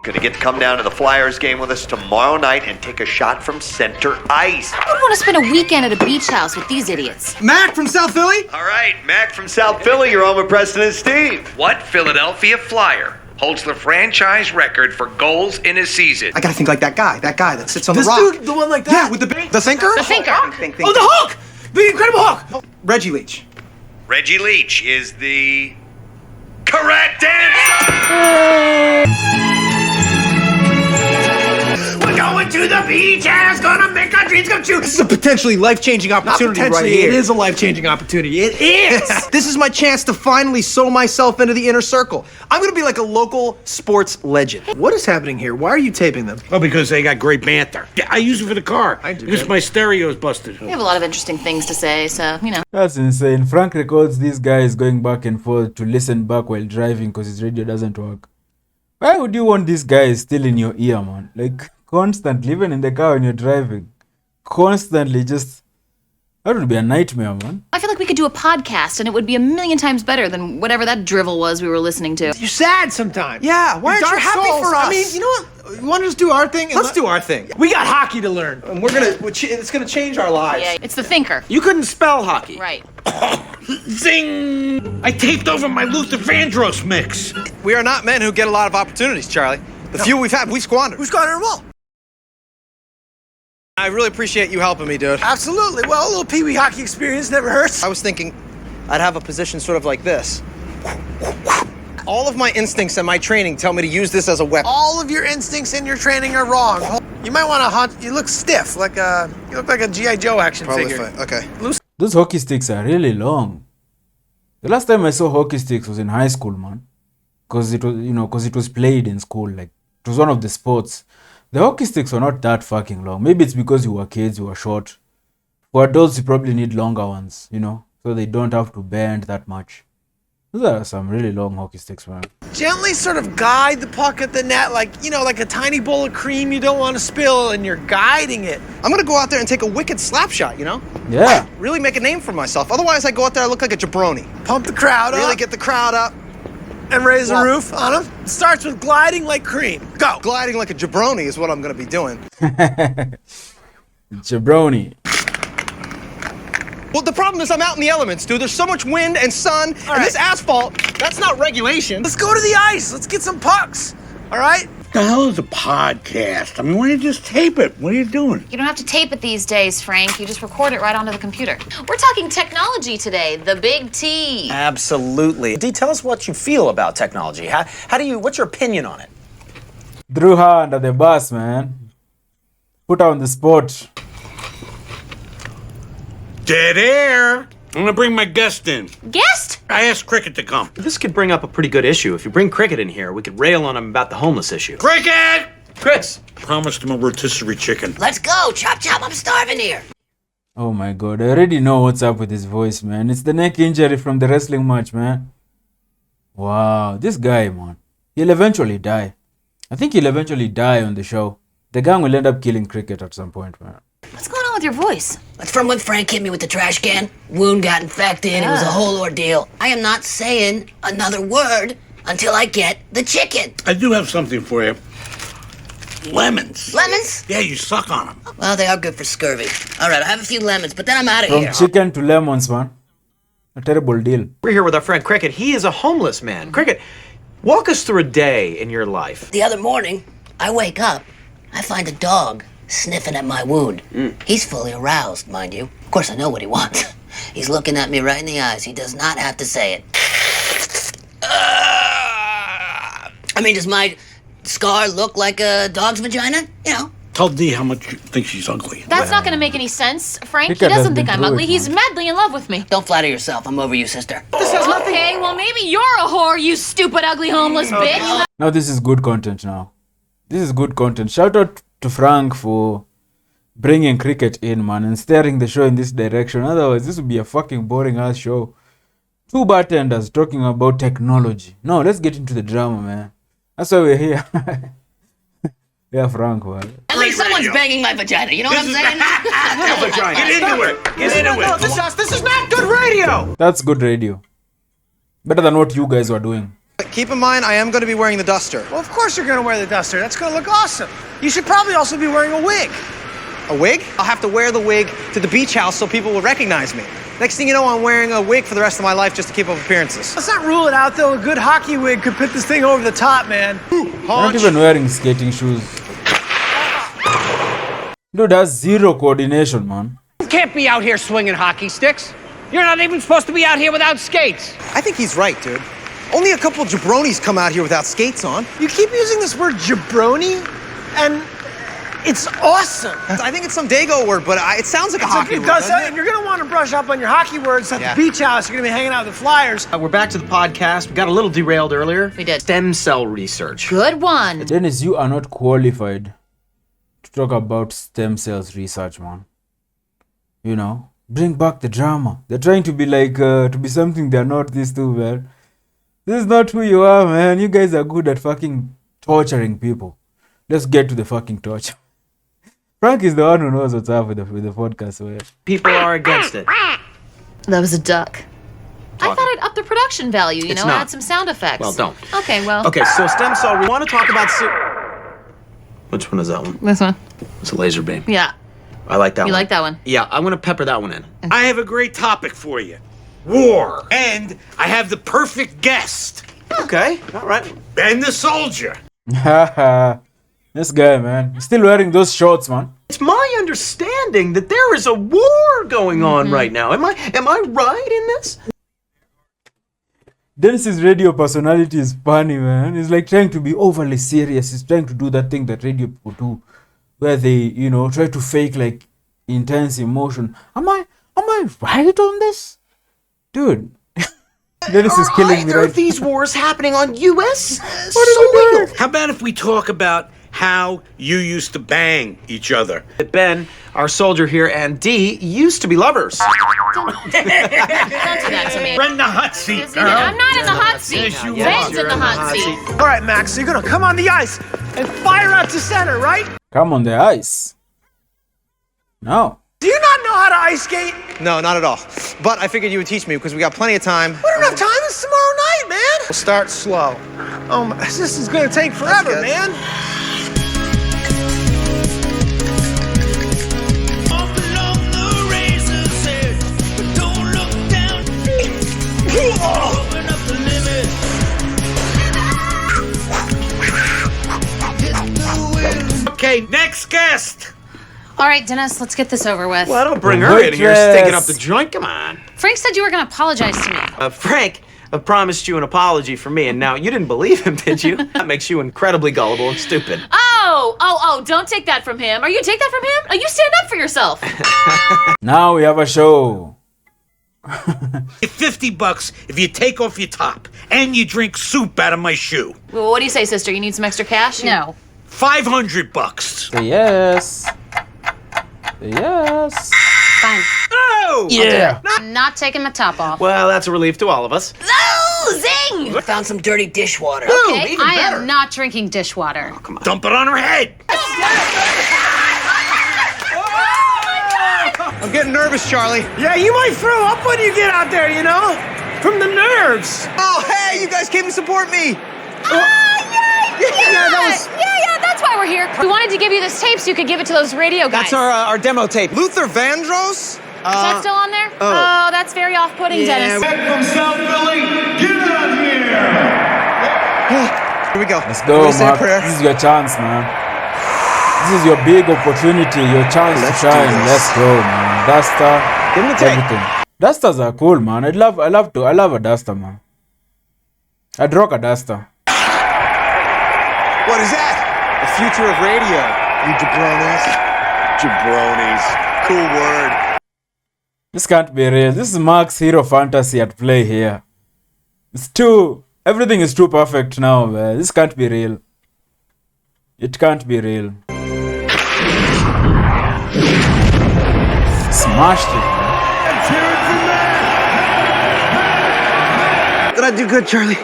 Gonna get to come down to the Flyers game with us tomorrow night and take a shot from center ice. I would want to spend a weekend at a beach house with these idiots. Mac from South Philly? All right, Mac from South Philly, you're on with President Steve. What Philadelphia Flyer holds the franchise record for goals in a season? I gotta think like that guy that sits on This the rock. dude, the one like that? Yeah, with the thinker? The thinker. Oh, the Hulk! The Incredible Hulk! Reggie Leach. Reggie Leach is the correct answer. We're going to the beach house, gonna make our dreams come true. This is a potentially life-changing opportunity right Potentially, here. it is a life-changing opportunity. It is! This is my chance to finally sew myself into the inner circle. I'm gonna be like a local sports legend. What is happening here? Why are you taping them? Oh, because they got great banter. Yeah, I use it for the car. I do, Because yeah. my stereo is busted. We have a lot of interesting things to say, so, you know. That's insane. Frank records these guys going back and forth to listen back while driving because his radio doesn't work. Why would you want these guys still in your ear, man? Like, constantly, even in the car when you're driving. Constantly, just... That would be a nightmare, man. I feel like we could do a podcast and it would be a million times better than whatever that drivel was we were listening to. You're sad sometimes. Yeah, why aren't you Dark happy souls. for us? I mean, you know what? You want to just do our thing? Let's do our thing. We got hockey to learn. And it's gonna change our lives. Yeah, it's the thinker. You couldn't spell hockey. Right. Zing! I taped over my Luther Vandross mix. We are not men who get a lot of opportunities, Charlie. The few we've had, we squandered. Who's got it all? I really appreciate you helping me, dude. Absolutely. Well, a little pee-wee hockey experience never hurts. I was thinking I'd have a position sort of like this. All of my instincts and my training tell me to use this as a weapon. All of your instincts and your training are wrong. You might want to hunt. You look stiff, you look like a G.I. Joe action figure. Okay. Those hockey sticks are really long. The last time I saw hockey sticks was in high school, man. Because it was played in school. Like, it was one of the sports. The hockey sticks were not that fucking long. Maybe it's because you were kids, you were short. For adults, you probably need longer ones, so they don't have to bend that much. Those are some really long hockey sticks, man. Gently sort of guide the puck at the net, like a tiny bowl of cream you don't want to spill, and you're guiding it. I'm gonna go out there and take a wicked slap shot, Yeah. Really make a name for myself. Otherwise, I go out there, I look like a jabroni. Pump the crowd up. Really get the crowd up. And raise the roof on them. It starts with gliding like cream. Go. Gliding like a jabroni is what I'm gonna be doing. Jabroni. Well, the problem is I'm out in the elements, dude. There's so much wind and sun, and this asphalt, that's not regulation. Let's go to the ice. Let's get some pucks. All right? What the hell is a podcast? I mean, why don't you just tape it? What are you doing? You don't have to tape it these days, Frank. You just record it right onto the computer. We're talking technology today, the big T. Absolutely. Dee, tell us what you feel about technology. What's your opinion on it? Threw her under the bus, man. Put her on the spot. Dead air. I'm gonna bring my guest in. Guest? I asked Cricket to come. This could bring up a pretty good issue. If you bring Cricket in here, we could rail on him about the homeless issue. Cricket! Chris. Promised him a rotisserie chicken. Let's go, chop chop, I'm starving here. Oh my god, I already know what's up with his voice, man. It's the neck injury from the wrestling match, man. Wow, this guy, man. He'll eventually die. I think he'll eventually die on the show. The gang will end up killing Cricket at some point, man. What's going on with your voice? That's from when Frank hit me with the trash can. Wound got infected, it was a whole ordeal. I am not saying another word until I get the chicken. I do have something for you. Lemons. Lemons? Yeah, you suck on them. Well, they are good for scurvy. All right, I have a few lemons, but then I'm out of From here. chicken to lemons, man. A terrible deal. We're here with our friend Cricket. He is a homeless man. Cricket, walk us through a day in your life. The other morning, I wake up, I find a dog sniffing at my wound. He's fully aroused, mind you. Of course, I know what he wants. He's looking at me right in the eyes. He does not have to say it. I mean, does my scar look like a dog's vagina? Tell Dee how much you think she's ugly. That's not going to make any sense, Frank. He Cricket has doesn't think been I'm through ugly. it, He's man. madly in love with me. Don't flatter yourself. I'm over you, sister. Okay, well, maybe you're a whore, you stupid, ugly, homeless bitch. Now this is good content now. This is good content. Shout out to Frank for bringing Cricket in, man, and steering the show in this direction. Otherwise, this would be a fucking boring ass show. Two bartenders talking about technology. No, let's get into the drama, man. That's why we're here. Yeah, Frank, man. At least someone's banging my vagina. You know what I'm saying? Get into it. Get into No, it. this is not good radio. That's good radio. Better than what you guys were doing. keep in mind, I am going to be wearing the duster. Well, of course you're going to wear the duster. That's going to look awesome. You should probably also be wearing a wig. A wig? I'll have to wear the wig to the beach house so people will recognize me. Next thing you know, I'm wearing a wig for the rest of my life just to keep up appearances. Let's not rule it out, though. A good hockey wig could put this thing over the top, man. Not even wearing skating shoes. Dude has zero coordination, man. You can't be out here swinging hockey sticks. You're not even supposed to be out here without skates. I think he's right, dude. Only a couple jabronis come out here without skates on. You keep using this word jabroni, and it's awesome. I think it's some Dago word, but it sounds like a hockey word. And you're going to want to brush up on your hockey words at the beach house. You're going to be hanging out with the Flyers. We're back to the podcast. We got a little derailed earlier. We did. Stem cell research. Good one. Dennis, you are not qualified to talk about stem cells research, man. You know, bring back the drama. They're trying to be like, to be something they're not, these two, man. This is not who you are, man. You guys are good at fucking torturing people. Let's get to the fucking torture. Frank is the one who knows what's up with the podcast. So People are against it. That was a duck. I thought I'd up the production value, It's not. add some sound effects. Well, don't. Okay, well. Okay, so stem cell. We want to talk about. Which one is that one? This one. It's a laser beam. Yeah. I like that one. You like that one? Yeah, I'm gonna pepper that one in. I have a great topic for you. War. And I have the perfect guest. Okay, all right. And the soldier. Haha. This guy, man. He's still wearing those shorts, man. It's my understanding that there is a war going on right now. Am I right in this? Dennis's radio personality is funny, man. He's like trying to be overly serious. He's trying to do that thing that radio people do, where they, try to fake like intense emotion. Am I right on this, dude? Dennis is killing me Are right. these wars happening on U.S. What did we do? How about if we talk about how you used to bang each other? Ben, our soldier here, and Dee used to be lovers. Don't do that to me. We're in the hot seat, girl. I'm not in the hot seat. Yes, you Ben's are. in the hot seat. All right, Max, so you're going to come on the ice and fire out to center, right? Come on the ice. No. Do you not know how to ice skate? No, not at all. But I figured you would teach me because we got plenty of time. We don't have time. It's tomorrow night, man. We'll start slow. Oh, this is going to take forever, good. man. Okay, next guest. All right, Dennis, let's get this over with. Well, don't bring her in here stinking up the joint. Come on. Frank said you were going to apologize to me. Frank promised you an apology for me, and now you didn't believe him, did you? That makes you incredibly gullible and stupid. Oh, don't take that from him. Are you take that from him? You stand up for yourself. Now we have a show. $50 if you take off your top and you drink soup out of my shoe. Well, what do you say, sister? You need some extra cash? No. $500. Say yes. Say yes. Fine. Oh! Yeah. I'm not taking my top off. Well, that's a relief to all of us. Oh, zing! Found some dirty dishwater. Okay, even I better. am not drinking dishwater. Dump it on her head. I'm getting nervous, Charlie. Yeah, you might throw up when you get out there, from the nerves. Oh, hey, you guys came to support me. Yeah, that's why we're here. We wanted to give you this tape so you could give it to those radio guys. That's our demo tape. Luther Vandross? Is that still on there? Oh, that's very off-putting, Dennis. From South Philly, get out here. Here we go. Let's go, Let me say a Mark. prayer. This is your chance, man. This is your big opportunity, your chance Let's to do shine. this. Let's go, man. Duster, Give him the tape. everything. Dusters are cool, man. I love a duster, man. I'd rock a duster. What is that? The future of radio. You jabronis. Jabronis. Cool word. This can't be real. This is Mark's hero fantasy at play here. Everything is too perfect now, man. This can't be real. It can't be real. Smashed it, man. Did I do good, Charlie?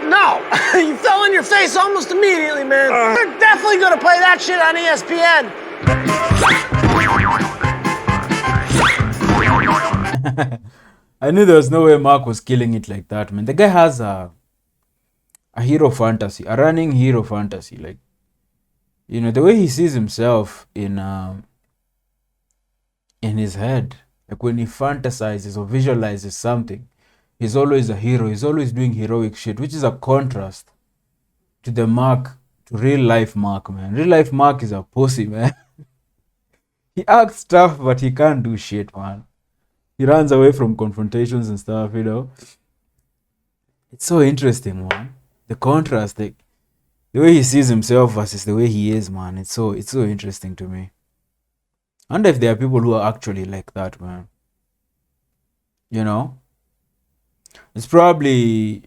No, you fell on your face almost immediately, man. We're definitely going to play that shit on ESPN. I knew there was no way Mark was killing it like that, man. The guy has a a hero fantasy, a running hero fantasy. Like, you know, the way he sees himself in his head, like when he fantasizes or visualizes something, he's always a hero. He's always doing heroic shit, which is a contrast to the Mark, to real life Mark, man. Real life Mark is a pussy, man. He acts tough, but he can't do shit, man. He runs away from confrontations and stuff, you know. It's so interesting, man. The contrast, the way he sees himself versus the way he is, man. It's so interesting to me. I wonder if there are people who are actually like that, man. You know? It's probably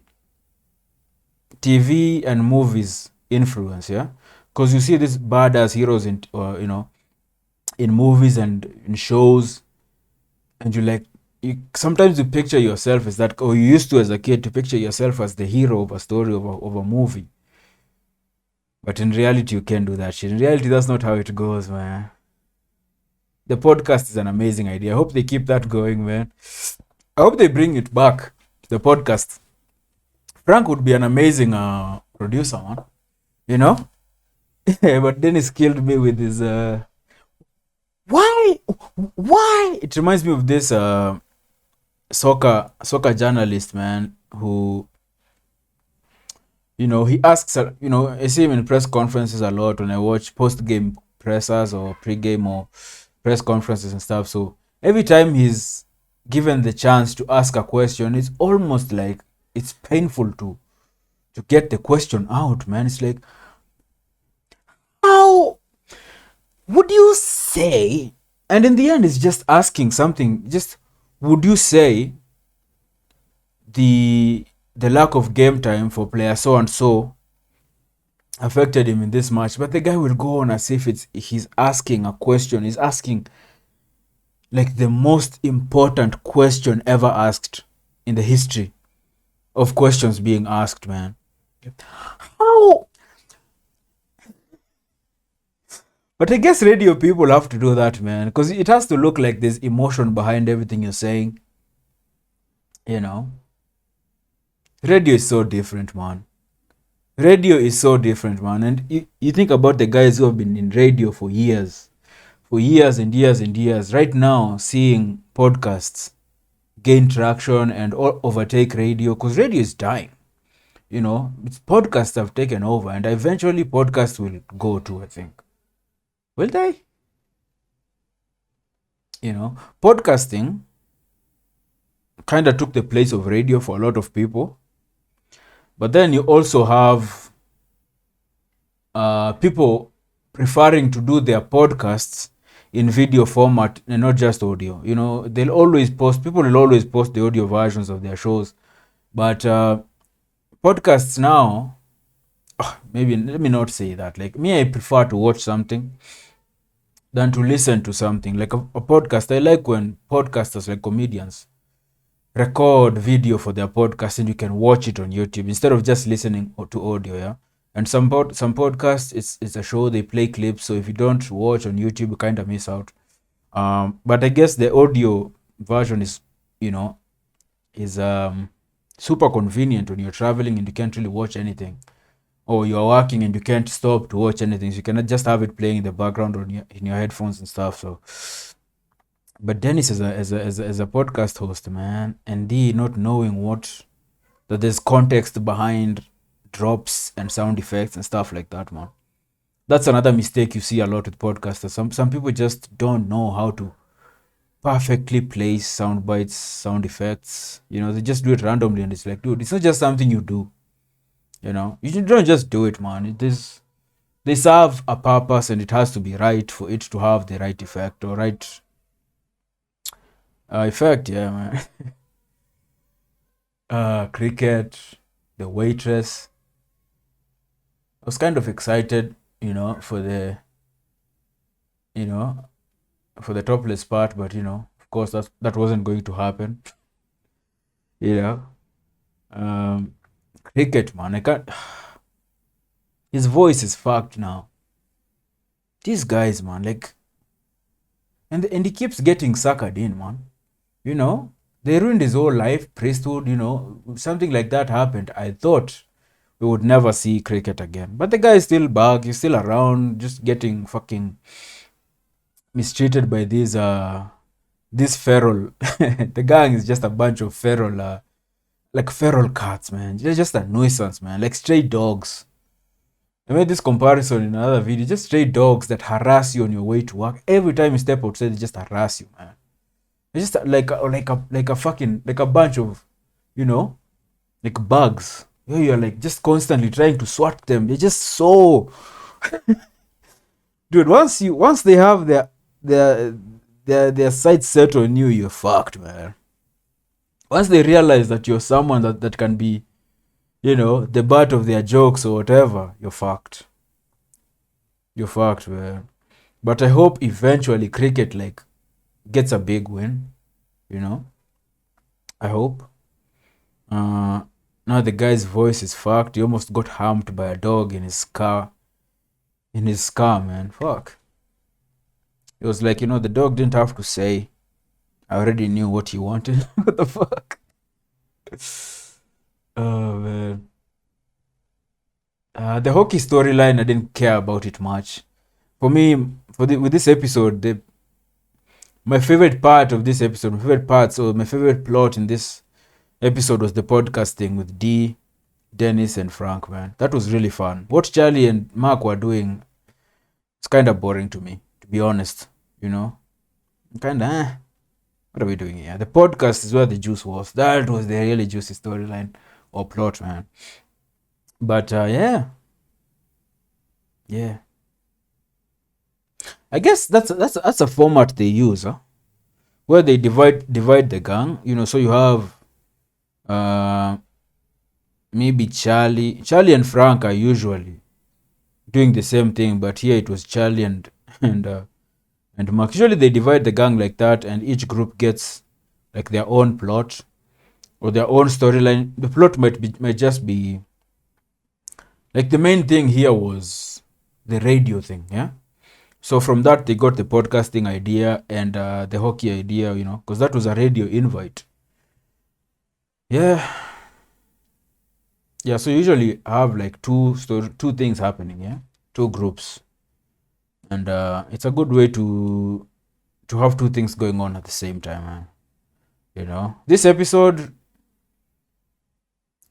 TV and movies influence, yeah? Because you see these badass heroes in, you know, in movies and in shows, and sometimes you picture yourself as that, or you used to as a kid to picture yourself as the hero of a story, of a movie. But in reality, you can't do that shit. In reality, that's not how it goes, man. The podcast is an amazing idea. I hope they keep that going, man. I hope they bring it back, the podcast. Frank would be an amazing producer, man. You know? But Dennis killed me with his... Why? It reminds me of this soccer journalist, man, who... You know, he asks, you know, I see him in press conferences a lot when I watch post-game pressers or pre-game or press conferences and stuff. So every time he's given the chance to ask a question, it's almost like it's painful to get the question out, man. It's like, how would you say? And in the end, it's just asking something. Just, would you say the lack of game time for player so and so affected him in this match? But the guy will go on as if he's asking a question. He's asking like the most important question ever asked in the history of questions being asked, man. How? But I guess radio people have to do that, man, because it has to look like there's emotion behind everything you're saying. You know? Radio is so different, man. Radio is so different, man. And you think about the guys who have been in radio for years and years and years. Right now, seeing podcasts gain traction and overtake radio, because radio is dying. You know, podcasts have taken over, and eventually podcasts will go too, I think. Will they? You know, podcasting kind of took the place of radio for a lot of people. But then you also have people preferring to do their podcasts in video format and not just audio. You know, people will always post the audio versions of their shows. But podcasts now, maybe let me not say that. Like me, I prefer to watch something than to listen to something. Like a podcast, I like when podcasters, like comedians, record video for their podcast and you can watch it on YouTube instead of just listening to audio, yeah? And some podcasts, it's a show, they play clips, so if you don't watch on YouTube, you kind of miss out. But I guess the audio version is, you know, is super convenient when you're traveling and you can't really watch anything. Or you're working and you can't stop to watch anything, so you cannot just have it playing in the background or in your headphones and stuff. So, but Dennis as a podcast host, man, and he not knowing that there's context behind drops and sound effects and stuff like that, man. That's another mistake you see a lot with podcasters. Some people just don't know how to perfectly place sound bites, sound effects. You know, they just do it randomly, and it's like, dude, it's not just something you do. You know, you don't just do it, man. They serve a purpose, and it has to be right for it to have the right effect or right effect, yeah, man. Cricket, the waitress. I was kind of excited, you know, for the topless part, but you know, of course, that wasn't going to happen. You know, Cricket, man, I can't. His voice is fucked now. These guys, man, like, and he keeps getting suckered in, man. You know, they ruined his whole life, priesthood. You know, something like that happened. I thought we would never see cricket again. But the guy is still back. He's still around, just getting fucking mistreated by these this feral. The gang is just a bunch of feral, like feral cats, man. They're just a nuisance, man. Like stray dogs. I made this comparison in another video. Just stray dogs that harass you on your way to work. Every time you step outside, they just harass you, man. It's just like a fucking like a bunch of, you know, like bugs. You're like just constantly trying to swat them. They're just so dude. Once they have their sights set on you, you're fucked, man. Once they realize that you're someone that can be, you know, the butt of their jokes or whatever, you're fucked. You're fucked, man. But I hope eventually cricket like gets a big win, you know. I hope. Now the guy's voice is fucked. He almost got harmed by a dog in his car. In his car, man. Fuck. It was like, you know, the dog didn't have to say. I already knew what he wanted. What the fuck? Oh, man. The hockey storyline, I didn't care about it much. For me, with this episode, my favorite part of this episode, my favorite plot in this episode was the podcasting with D, Dennis, and Frank, man. That was really fun. What Charlie and Mark were doing, it's kind of boring to me, to be honest. You know? Kind of, what are we doing here? The podcast is where the juice was. That was the really juicy storyline or plot, man. But, yeah. I guess that's a format they use, huh? Where they divide the gang, you know, so you have maybe Charlie and Frank are usually doing the same thing, but here it was Charlie and Mark. Usually they divide the gang like that, and each group gets like their own plot or their own storyline. The plot might just be like the main thing here was the radio thing, yeah. So from that they got the podcasting idea and the hockey idea, you know, because that was a radio invite. Yeah. So usually have like two things happening, yeah, two groups, and it's a good way to have two things going on at the same time, man. You know, this episode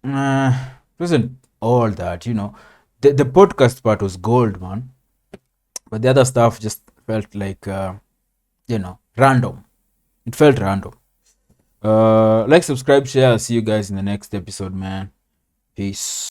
wasn't all that, you know. The podcast part was gold, man, but the other stuff just felt like you know, random. It felt random. Like, subscribe, share. I'll see you guys in the next episode, man. Peace.